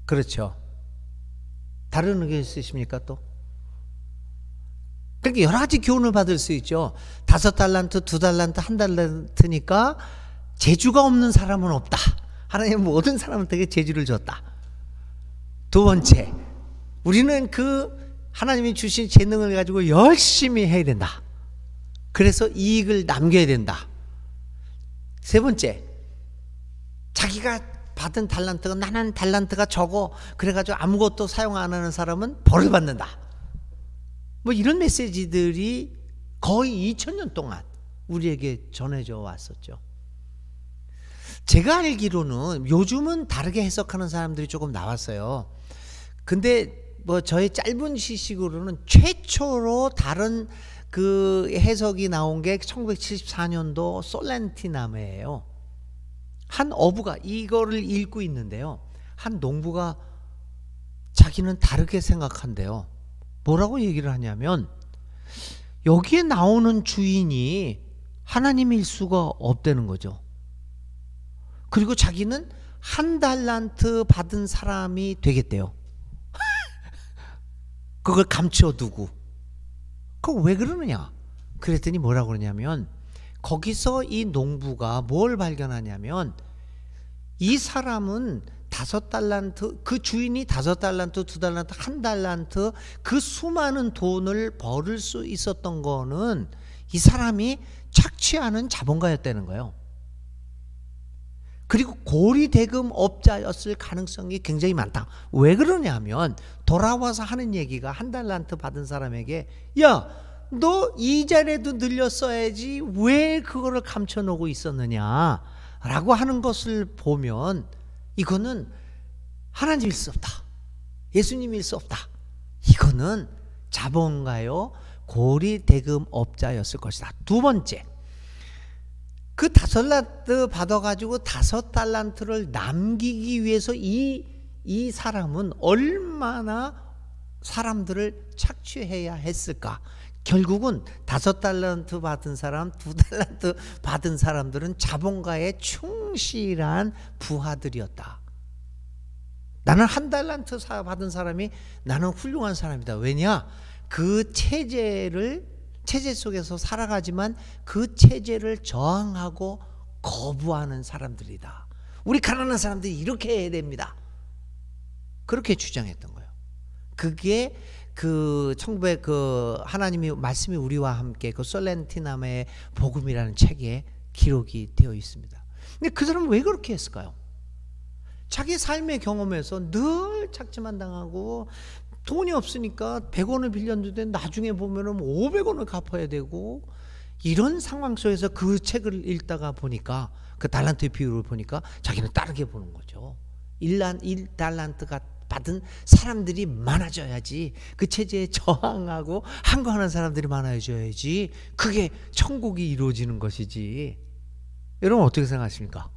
그렇죠. 다른 의견 있으십니까 또? 그러니까 여러 가지 교훈을 받을 수 있죠. 5달란트, 2달란트, 1달란트니까 재주가 없는 사람은 없다. 하나님 모든 사람한테 재주를 줬다. 두 번째, 우리는 그 하나님이 주신 재능을 가지고 열심히 해야 된다. 그래서 이익을 남겨야 된다. 세 번째, 자기가 받은 달란트가, 나는 달란트가 적어, 그래가지고 아무것도 사용 안 하는 사람은 벌을 받는다. 뭐 이런 메시지들이 거의 2000년 동안 우리에게 전해져 왔었죠. 제가 알기로는 요즘은 다르게 해석하는 사람들이 조금 나왔어요. 근데 뭐 저의 짧은 시식으로는 최초로 다른 그 해석이 나온 게 1974년도 솔렌티나메예요. 한 어부가 이거를 읽고 있는데요, 한 농부가 자기는 다르게 생각한대요. 뭐라고 얘기를 하냐면, 여기에 나오는 주인이 하나님일 수가 없다는 거죠. 그리고 자기는 1달란트 받은 사람이 되겠대요. 그걸 감춰두고. 그거 왜 그러느냐? 그랬더니 뭐라고 그러냐면, 거기서 이 농부가 뭘 발견하냐면 이 사람은 5달란트, 그 주인이 5달란트, 2달란트, 1달란트 그 수많은 돈을 벌을 수 있었던 거는 이 사람이 착취하는 자본가였다는 거예요. 그리고 고리대금 업자였을 가능성이 굉장히 많다. 왜 그러냐면 돌아와서 하는 얘기가 1달란트 받은 사람에게 야, 너 이자라도 늘렸어야지 왜 그거를 감춰놓고 있었느냐 라고 하는 것을 보면 이거는 하나님일 수 없다. 예수님일 수 없다. 이거는 자본가요 고리대금 업자였을 것이다. 두 번째, 그 5달란트 받아가지고 5달란트를 남기기 위해서 이 사람은 얼마나 사람들을 착취해야 했을까? 결국은 5달란트 받은 사람, 2달란트 받은 사람들은 자본가의 충실한 부하들이었다. 나는 1달란트 받은 사람이 나는 훌륭한 사람이다. 왜냐? 그 체제 속에서 살아가지만 그 체제를 저항하고 거부하는 사람들이다. 우리 가난한 사람들이 이렇게 해야 됩니다. 그렇게 주장했던 거예요. 그게 하나님이 말씀이 우리와 함께 그 솔렌티나메의 복음이라는 책에 기록이 되어 있습니다. 근데 그 사람은 왜 그렇게 했을까요? 자기 삶의 경험에서 늘 착취만 당하고 돈이 없으니까 100원을 빌렸는데 나중에 보면은 500원을 갚아야 되고 이런 상황 속에서 그 책을 읽다가 보니까 그 달란트의 비율을 보니까 자기는 다르게 보는 거죠. 1달란트가 받은 사람들이 많아져야지, 그 체제에 저항하고 항거하는 사람들이 많아져야지 그게 천국이 이루어지는 것이지. 여러분 어떻게 생각하십니까?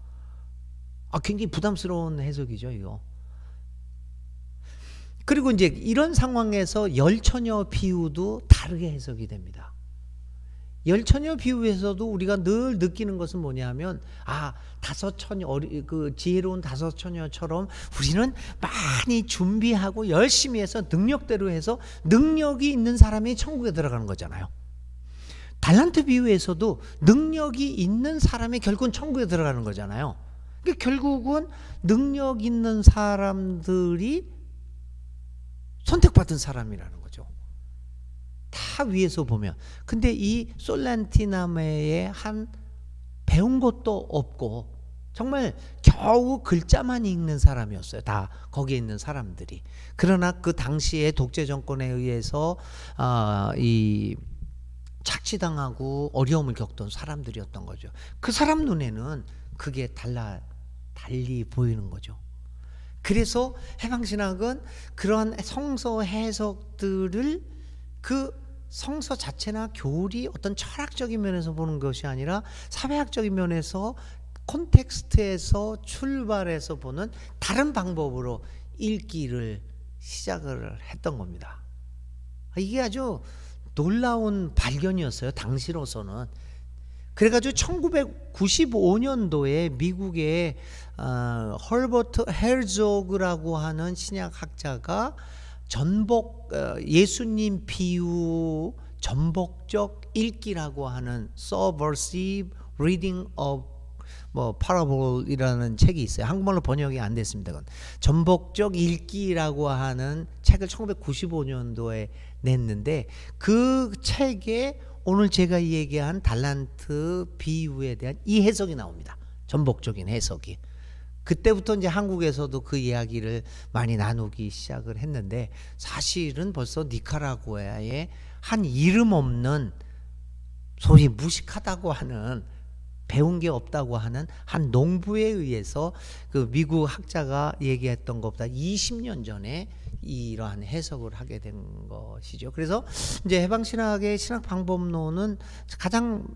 굉장히 부담스러운 해석이죠 이거. 그리고 이제 이런 상황에서 열처녀 비유도 다르게 해석이 됩니다. 열처녀 비유에서도 우리가 늘 느끼는 것은 뭐냐면 그 지혜로운 5처녀처럼 우리는 많이 준비하고 열심히 해서 능력대로 해서 능력이 있는 사람이 천국에 들어가는 거잖아요. 달란트 비유에서도 능력이 있는 사람이 결국은 천국에 들어가는 거잖아요. 그러니까 결국은 능력 있는 사람들이 선택받은 사람이라는 거죠. 다 위에서 보면. 근데 이 솔렌티나메에 배운 것도 없고 정말 겨우 글자만 읽는 사람이었어요. 다 거기에 있는 사람들이. 그러나 그 당시에 독재 정권에 의해서 이 착취당하고 어려움을 겪던 사람들이었던 거죠. 그 사람 눈에는 그게 달리 보이는 거죠. 그래서 해방신학은 그런 성서 해석들을 그 성서 자체나 교리 어떤 철학적인 면에서 보는 것이 아니라 사회학적인 면에서 콘텍스트에서 출발해서 보는 다른 방법으로 읽기를 시작을 했던 겁니다. 이게 아주 놀라운 발견이었어요 당시로서는. 그래가지고 1995년도에 미국의 헐버트 헤르조그라고 하는 신약학자가 예수님 비유 전복적 읽기라고 하는 Subversive Reading of Parable이라는 책이 있어요. 한국말로 번역이 안 됐습니다. 그건 전복적 읽기라고 하는 책을 1995년도에 냈는데 그 책에 오늘 제가 얘기한 달란트 비유에 대한 이 해석이 나옵니다. 전복적인 해석이. 그때부터 이제 한국에서도 그 이야기를 많이 나누기 시작을 했는데 사실은 벌써 니카라구아의 한 이름 없는 소위 무식하다고 하는 배운 게 없다고 하는 한 농부에 의해서 그 미국 학자가 얘기했던 것보다 20년 전에 이러한 해석을 하게 된 것이죠. 그래서 이제 해방신학의 신학 방법론은 가장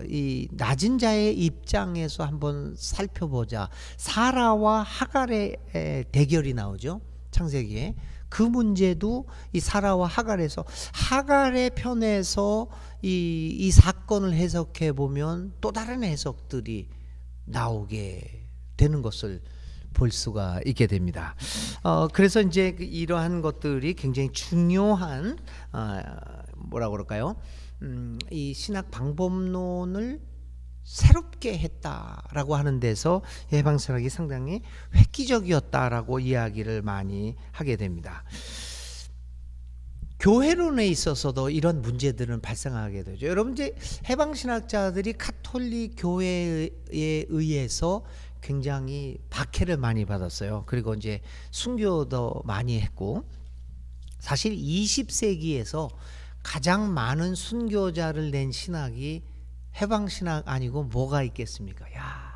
이 낮은 자의 입장에서 한번 살펴보자. 사라와 하갈의 대결이 나오죠. 창세기에. 그 문제도 이 사라와 하갈에서 하갈의 편에서 이 사건을 해석해 보면 또 다른 해석들이 나오게 되는 것을 볼 수가 있게 됩니다. 그래서 이제 이러한 것들이 굉장히 중요한 뭐라 그럴까요? 이 신학 방법론을 새롭게 했다라고 하는 데서 해방신학이 상당히 획기적이었다라고 이야기를 많이 하게 됩니다. 교회론에 있어서도 이런 문제들은 발생하게 되죠. 여러분, 이제 해방신학자들이 가톨릭 교회에 의해서 굉장히 박해를 많이 받았어요. 그리고 이제 순교도 많이 했고, 사실 20세기에서 가장 많은 순교자를 낸 신학이 해방신학 아니고 뭐가 있겠습니까? 야,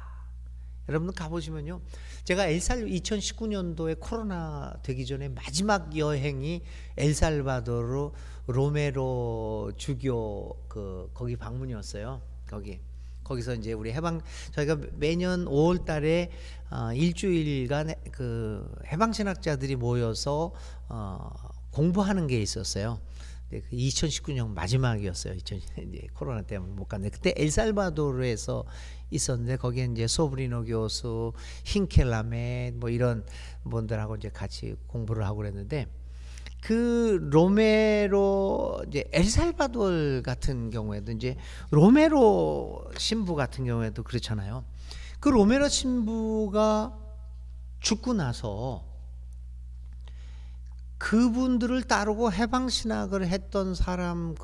여러분들 가보시면요, 제가 2019년도에 코로나 되기 전에 마지막 여행이 엘살바도르 로메로 주교 거기 방문이었어요. 거기서 이제 우리 저희가 매년 5월 달에 일주일간 해방신학자들이 모여서 공부하는 게 있었어요. 2019년 마지막이었어요. 이제 코로나 때문에 못 갔는데, 그때 엘살바도르에서 있었는데, 거기에 이제 소브리노 교수, 힌켈라메 뭐 이런 분들하고 이제 같이 공부를 하고 그랬는데, 그 로메로 이제 엘살바도르 같은 경우에도 이제 로메로 신부 같은 경우에도 그렇잖아요. 그 로메로 신부가 죽고 나서 그분들을 따르고 해방신학을 했던 사람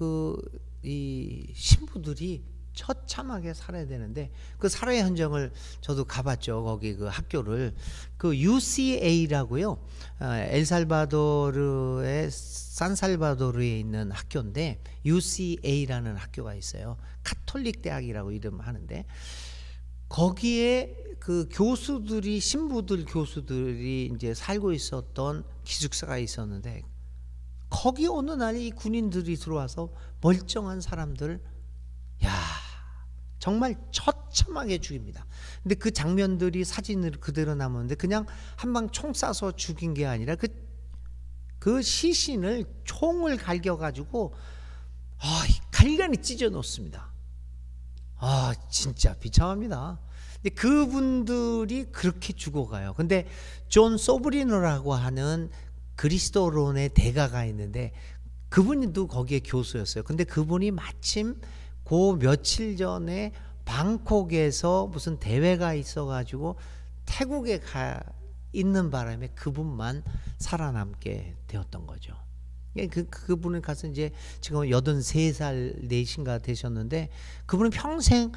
이 신부들이 처참하게 살아야 되는데, 그 살아의 현장을 저도 가봤죠. 거기 그 학교를, 그 UCA라고요. 엘살바도르의 산살바도르에 있는 학교인데 UCA라는 학교가 있어요. 가톨릭 대학이라고 이름하는데, 거기에 그 교수들이, 신부들 교수들이 이제 살고 있었던 기숙사가 있었는데, 거기 어느 날 이 군인들이 들어와서 멀쩡한 사람들, 야, 정말 처참하게 죽입니다. 근데 그 장면들이 사진으로 그대로 남았는데, 그냥 한 방 총 쏴서 죽인 게 아니라 그 시신을 총을 갈겨가지고 갈갈이 찢어 놓습니다. 진짜 비참합니다. 근데 그분들이 그렇게 죽어가요. 근데 존 소브리노라고 하는 그리스도론의 대가가 있는데, 그분도 거기에 교수였어요. 근데 그분이 마침 그 며칠 전에 방콕에서 무슨 대회가 있어가지고 태국에 가 있는 바람에 그분만 살아남게 되었던 거죠. 그분은 가서 이제 지금 83살 내신가 되셨는데, 그분은 평생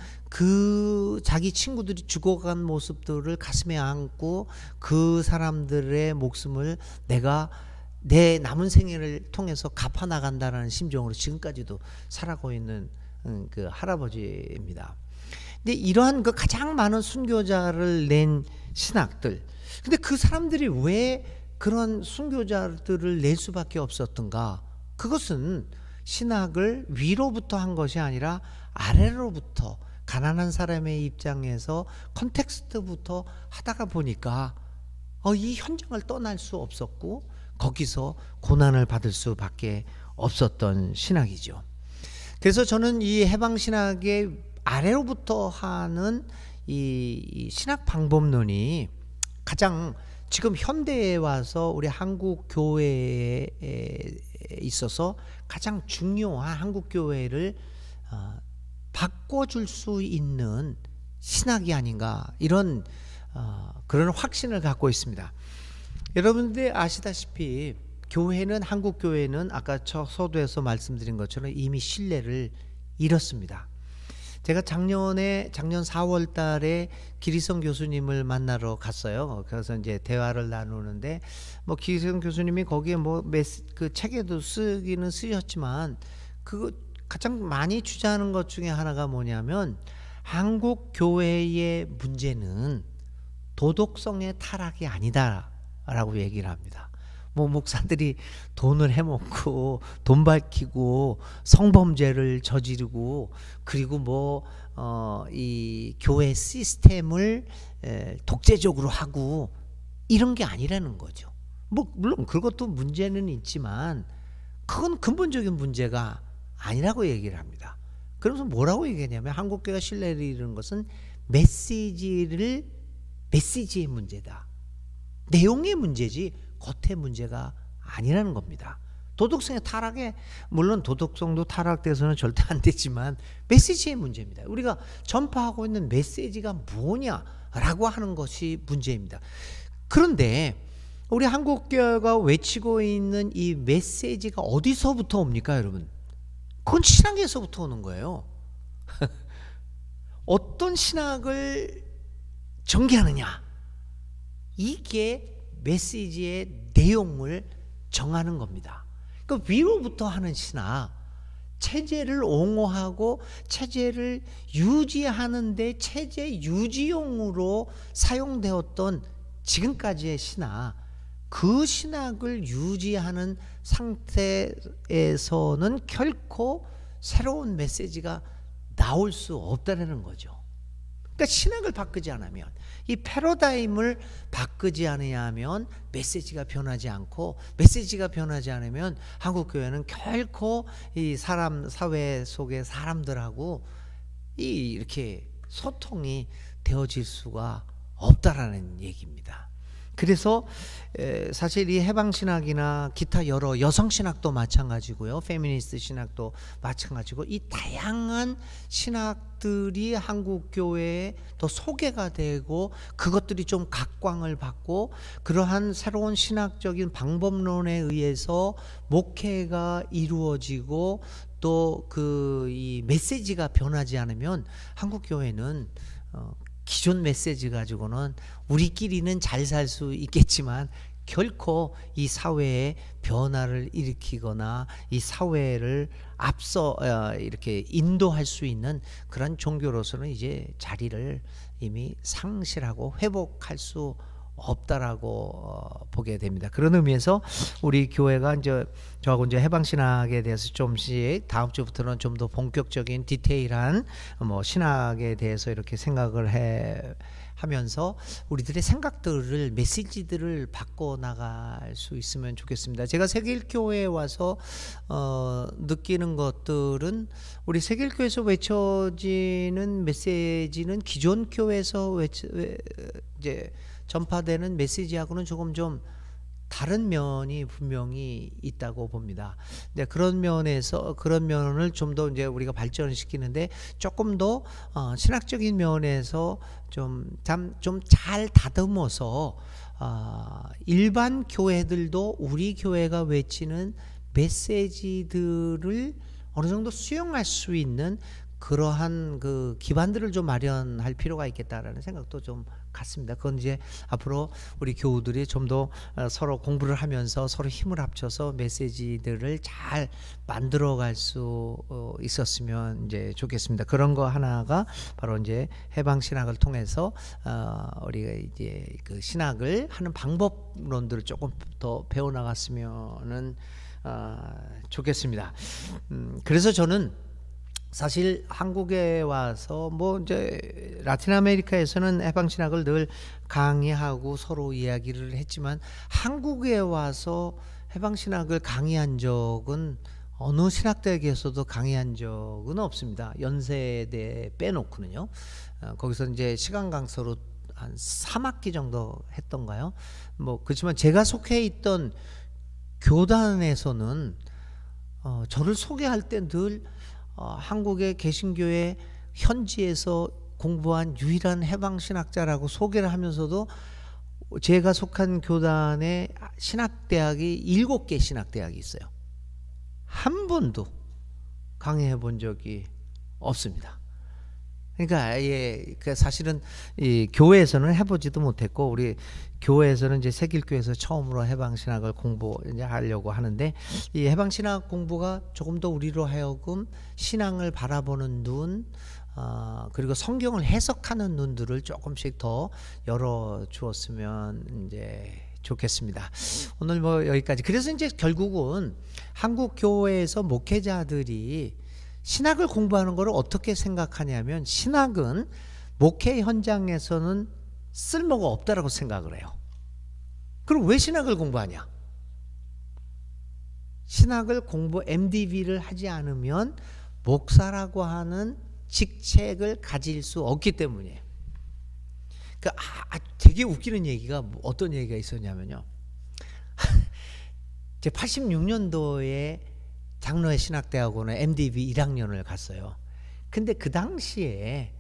자기 친구들이 죽어간 모습들을 가슴에 안고 그 사람들의 목숨을 내가 내 남은 생애를 통해서 갚아 나간다라는 심정으로 지금까지도 살아가고 있는 그 할아버지입니다. 근데 이러한 그 가장 많은 순교자를 낸 신학들, 근데 그 사람들이 왜 그런 순교자들을 낼 수밖에 없었던가? 그것은 신학을 위로부터 한 것이 아니라 아래로부터, 가난한 사람의 입장에서 컨텍스트부터 하다가 보니까 이 현장을 떠날 수 없었고, 거기서 고난을 받을 수밖에 없었던 신학이죠. 그래서 저는 이 해방신학의 아래로부터 하는 이 신학 방법론이 가장 지금 현대에 와서 우리 한국 교회에 있어서 가장 중요한 한국 교회를 바꿔줄 수 있는 신학이 아닌가, 이런 그런 확신을 갖고 있습니다. 여러분들 아시다시피 교회는, 한국 교회는 아까 서두에서 말씀드린 것처럼 이미 신뢰를 잃었습니다. 제가 작년 4월 달에 기리성 교수님을 만나러 갔어요. 그래서 이제 대화를 나누는데, 뭐 기리성 교수님이 거기에 그 책에도 쓰기는 쓰셨지만, 그 가장 많이 주장하는 것 중에 하나가 뭐냐면, 한국 교회의 문제는 도덕성의 타락이 아니다라고 얘기를 합니다. 목사들이 돈을 해먹고 돈 밝히고 성범죄를 저지르고, 그리고 이 교회 시스템을 독재적으로 하고, 이런 게 아니라는 거죠. 물론 그것도 문제는 있지만 그건 근본적인 문제가 아니라고 얘기를 합니다. 그러면서 뭐라고 얘기하냐면, 한국교회가 신뢰를 잃은 것은 메시지의 문제다. 내용의 문제지 겉의 문제가 아니라는 겁니다. 도덕성의 타락에, 물론 도덕성도 타락돼서는 절대 안 되지만 메시지의 문제입니다. 우리가 전파하고 있는 메시지가 뭐냐라고 하는 것이 문제입니다. 그런데 우리 한국교회가 외치고 있는 이 메시지가 어디서부터 옵니까, 여러분? 그건 신학에서부터 오는 거예요. 어떤 신학을 전개하느냐, 이게 메시지의 내용을 정하는 겁니다. 그 위로부터 하는 신학, 체제를 옹호하고 체제를 유지하는데 체제 유지용으로 사용되었던 지금까지의 신학, 그 신학을 유지하는 상태에서는 결코 새로운 메시지가 나올 수 없다는 거죠. 그러니까 신학을 바꾸지 않으면, 이 패러다임을 바꾸지 않으면 메시지가 변하지 않고, 메시지가 변하지 않으면 한국교회는 결코 이 사회 속의 사람들하고 이렇게 소통이 되어질 수가 없다라는 얘기입니다. 그래서 사실 이 해방신학이나 기타 여러 여성신학도 마찬가지고요, 페미니스트 신학도 마찬가지고, 이 다양한 신학들이 한국교회에 더 소개가 되고 그것들이 좀 각광을 받고, 그러한 새로운 신학적인 방법론에 의해서 목회가 이루어지고 또 이 메시지가 변하지 않으면 한국교회는 기존 메시지 가지고는 우리끼리는 잘 살 수 있겠지만 결코 이 사회에 변화를 일으키거나 이 사회를 앞서 이렇게 인도할 수 있는 그런 종교로서는 이제 자리를 이미 상실하고 회복할 수 없다라고 보게 됩니다. 그런 의미에서 우리 교회가 이제 저하고 이제 해방신학에 대해서 좀씩 다음 주부터는 좀 더 본격적인 디테일한 신학에 대해서 이렇게 생각을 하면서 우리들의 생각들을, 메시지들을 바꿔 나갈 수 있으면 좋겠습니다. 제가 세길교회에 와서 느끼는 것들은, 우리 세길교회에서 외쳐지는 메시지는 기존 교회에서 이제 전파되는 메시지하고는 조금 좀 다른 면이 분명히 있다고 봅니다. 네, 그런 면을 좀 더 이제 우리가 발전시키는데 조금 더 신학적인 면에서 좀 잘 다듬어서 일반 교회들도 우리 교회가 외치는 메시지들을 어느 정도 수용할 수 있는 그러한 그 기반들을 좀 마련할 필요가 있겠다라는 생각도 좀 같습니다. 그건 이제 앞으로 우리 교우들이 좀 더 서로 공부를 하면서 서로 힘을 합쳐서 메시지들을 잘 만들어갈 수 있었으면 이제 좋겠습니다. 그런 거 하나가 바로 이제 해방신학을 통해서 우리가 이제 그 신학을 하는 방법론들을 조금 더 배워나갔으면은 좋겠습니다. 그래서 저는 사실 한국에 와서 이제 라틴 아메리카에서는 해방신학을 늘 강의하고 서로 이야기를 했지만, 한국에 와서 해방신학을 강의한 적은 어느 신학대학에서도 강의한 적은 없습니다. 연세대 빼놓고는요. 거기서 이제 시간 강사로 한 3학기 정도 했던가요? 그렇지만 제가 속해 있던 교단에서는 저를 소개할 때 늘 한국의 개신교회 현지에서 공부한 유일한 해방신학자라고 소개를 하면서도, 제가 속한 교단에 신학대학이 7개 신학대학이 있어요. 한 번도 강의해 본 적이 없습니다. 그러니까 사실은 이 교회에서는 해보지도 못했고, 우리 교회에서는 이제 세길교회에서 처음으로 해방신학을 공부하려고 하는데, 이 해방신학 공부가 조금 더 우리로 하여금 신앙을 바라보는 눈, 그리고 성경을 해석하는 눈들을 조금씩 더 열어 주었으면 이제 좋겠습니다. 오늘 여기까지. 그래서 이제 결국은 한국 교회에서 목회자들이 신학을 공부하는 것을 어떻게 생각하냐면, 신학은 목회 현장에서는 쓸모가 없다라고 생각을 해요. 그럼 왜 신학을 공부하냐? 신학을 MDV를 하지 않으면 목사라고 하는 직책을 가질 수 없기 때문이에요. 되게 웃기는 얘기가, 어떤 얘기가 있었냐면요. 제 86년도에 장로회 신학대학원에 MDB 1학년을 갔어요. 근데 그 당시에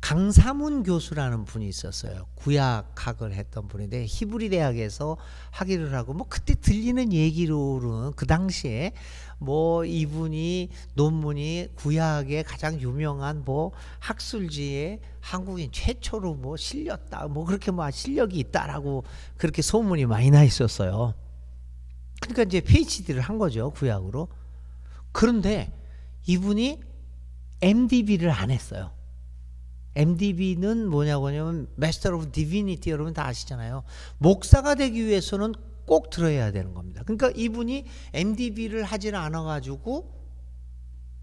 강사문 교수라는 분이 있었어요. 구약학을 했던 분인데 히브리 대학에서 학위를 하고 뭐 그때 들리는 얘기로는 그 당시에 뭐 이분이 논문이 구약의 가장 유명한 뭐 학술지에 한국인 최초로 뭐 실렸다 뭐 그렇게 뭐 실력이 있다라고 그렇게 소문이 많이 나 있었어요. 그러니까 이제 PhD를 한 거죠, 구약으로. 그런데 이분이 MDB를 안 했어요. MDB는 뭐냐고 하냐면 Master of Divinity, 여러분 다 아시잖아요. 목사가 되기 위해서는 꼭 들어야 되는 겁니다. 그러니까 이분이 MDB를 하질 않아 가지고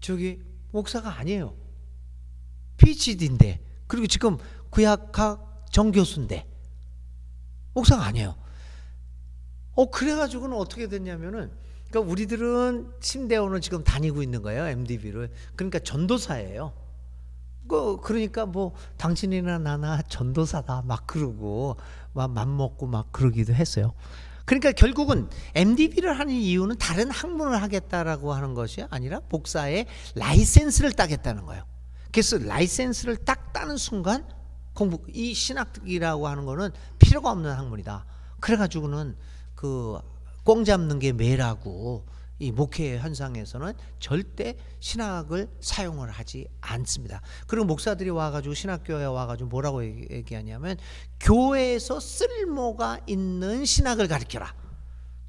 저기 목사가 아니에요. PhD인데, 그리고 지금 구약학 정교수인데 목사가 아니에요. 그래가지고는 어떻게 됐냐면은, 그러니까 우리들은 침대원을 지금 다니고 있는 거예요, MDB를. 그러니까 전도사예요. 그러니까 뭐 당신이나 나나 전도사다 막 그러고 막 맘먹고 막 그러기도 했어요. 그러니까 결국은 MDB를 하는 이유는 다른 학문을 하겠다라고 하는 것이 아니라 목사의 라이센스를 따겠다는 거예요. 그래서 라이센스를 딱 따는 순간 이 신학이라고 하는 거는 필요가 없는 학문이다. 그래가지고는 그 꽁 잡는 게 매라고 이 목회 현상에서는 절대 신학을 사용을 하지 않습니다. 그리고 목사들이 와가지고 신학교에 와가지고 뭐라고 얘기하냐면, 교회에서 쓸모가 있는 신학을 가르쳐라.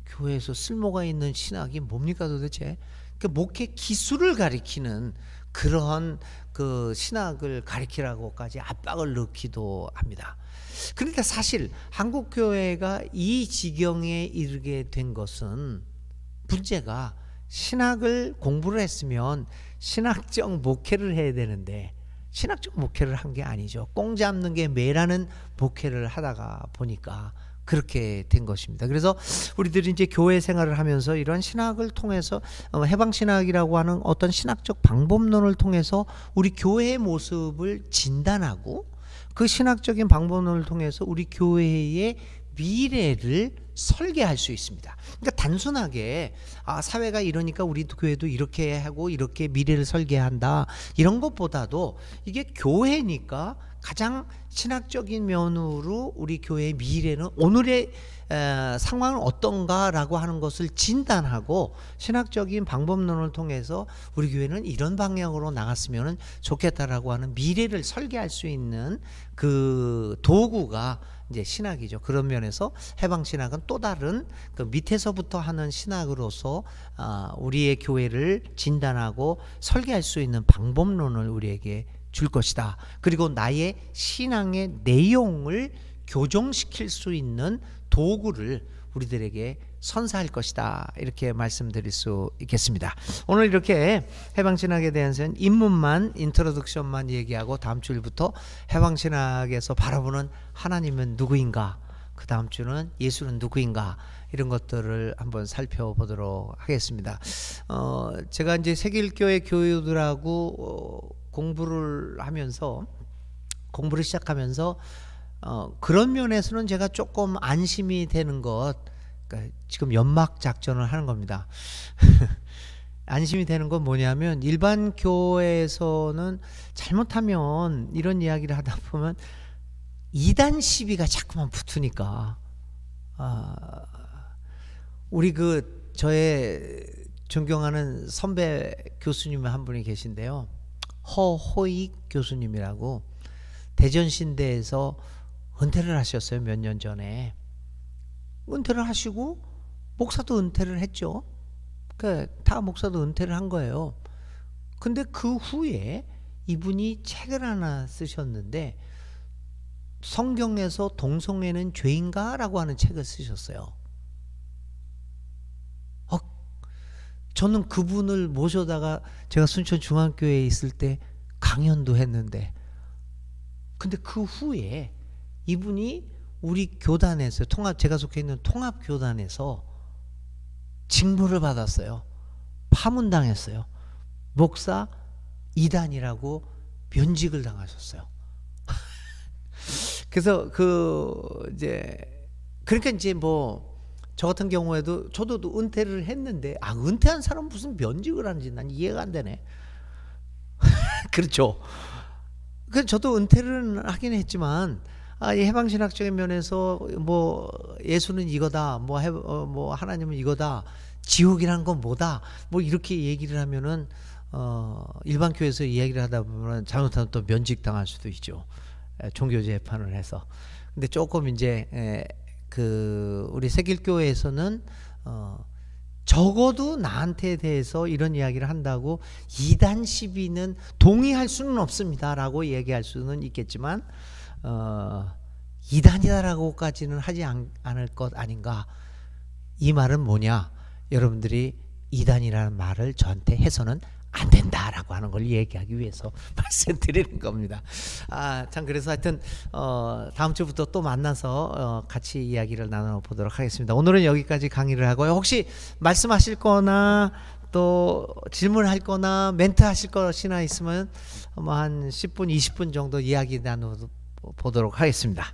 교회에서 쓸모가 있는 신학이 뭡니까 도대체? 그 목회 기술을 가르치는 그런 그 신학을 가르치라고까지 압박을 넣기도 합니다. 그러니까 사실 한국 교회가 이 지경에 이르게 된 것은, 문제가 신학을 공부를 했으면 신학적 목회를 해야 되는데 신학적 목회를 한 게 아니죠. 꽁 잡는 게 매라는 목회를 하다가 보니까 그렇게 된 것입니다. 그래서 우리들이 이제 교회 생활을 하면서 이런 신학을 통해서 해방신학이라고 하는 어떤 신학적 방법론을 통해서 우리 교회의 모습을 진단하고, 그 신학적인 방법론을 통해서 우리 교회의 미래를 설계할 수 있습니다. 그러니까 단순하게 사회가 이러니까 우리 교회도 이렇게 하고 이렇게 미래를 설계한다, 이런 것보다도 이게 교회니까 가장 신학적인 면으로 우리 교회의 미래는 오늘의 상황은 어떤가라고 하는 것을 진단하고 신학적인 방법론을 통해서 우리 교회는 이런 방향으로 나갔으면 좋겠다라고 하는 미래를 설계할 수 있는 그 도구가 이제 신학이죠. 그런 면에서 해방신학은 또 다른 그 밑에서부터 하는 신학으로서 우리의 교회를 진단하고 설계할 수 있는 방법론을 우리에게 줄 것이다. 그리고 나의 신앙의 내용을 교정시킬 수 있는 도구를 우리들에게 선사할 것이다, 이렇게 말씀드릴 수 있겠습니다. 오늘 이렇게 해방신학에 대해서는 입문만, 인트로덕션만 얘기하고 다음 주일부터 해방신학에서 바라보는 하나님은 누구인가, 그 다음 주는 예수는 누구인가, 이런 것들을 한번 살펴보도록 하겠습니다. 제가 이제 세길교회 교우들하고 공부를 시작하면서 그런 면에서는 제가 조금 안심이 되는 것, 그러니까 지금 연막 작전을 하는 겁니다. 안심이 되는 건 뭐냐면, 일반 교회에서는 잘못하면 이런 이야기를 하다 보면 이단 시비가 자꾸만 붙으니까, 우리 저의 존경하는 선배 교수님 한 분이 계신데요, 허호익 교수님이라고 대전신대에서 은퇴를 하셨어요. 몇 년 전에 은퇴를 하시고 목사도 은퇴를 했죠. 그러니까 다 목사도 은퇴를 한 거예요. 근데 그 후에 이분이 책을 하나 쓰셨는데, 성경에서 동성애는 죄인가? 라고 하는 책을 쓰셨어요. 저는 그분을 모셔다가 제가 순천중앙교회에 있을 때 강연도 했는데, 근데 그 후에 이분이 우리 교단에서 제가 속해 있는 통합교단에서 징벌을 받았어요. 파문당했어요. 목사 이단이라고 면직을 당하셨어요. 그래서 그러니까 이제 뭐 저 같은 경우에도 저도 은퇴를 했는데 은퇴한 사람 무슨 면직을 하는지 난 이해가 안 되네. 그렇죠. 그 저도 은퇴를 하긴 했지만 이 해방신학적인 면에서 뭐 예수는 이거다, 뭐 하나님은 이거다, 지옥이란 건 뭐다, 뭐 이렇게 얘기를 하면은 일반 교회에서 이야기를 하다 보면 잘못하면 또 면직당할 수도 있죠. 종교 재판을 해서. 근데 조금 이제 그 우리 새길교회에서는 적어도 나한테 대해서 이런 이야기를 한다고 이단 시비는 동의할 수는 없습니다라고 얘기할 수는 있겠지만 이단이다라고까지는 하지 않을 것 아닌가. 이 말은 뭐냐? 여러분들이 이단이라는 말을 저한테 해서는 안 된다라고 하는 걸 얘기하기 위해서 말씀드리는 겁니다. 참 그래서 하여튼 다음 주부터 또 만나서 같이 이야기를 나눠보도록 하겠습니다. 오늘은 여기까지 강의를 하고요. 혹시 말씀하실 거나 또 질문할 거나 멘트 하실 것이나 있으면 뭐 한 10분 20분 정도 이야기 나눠보도록 하겠습니다.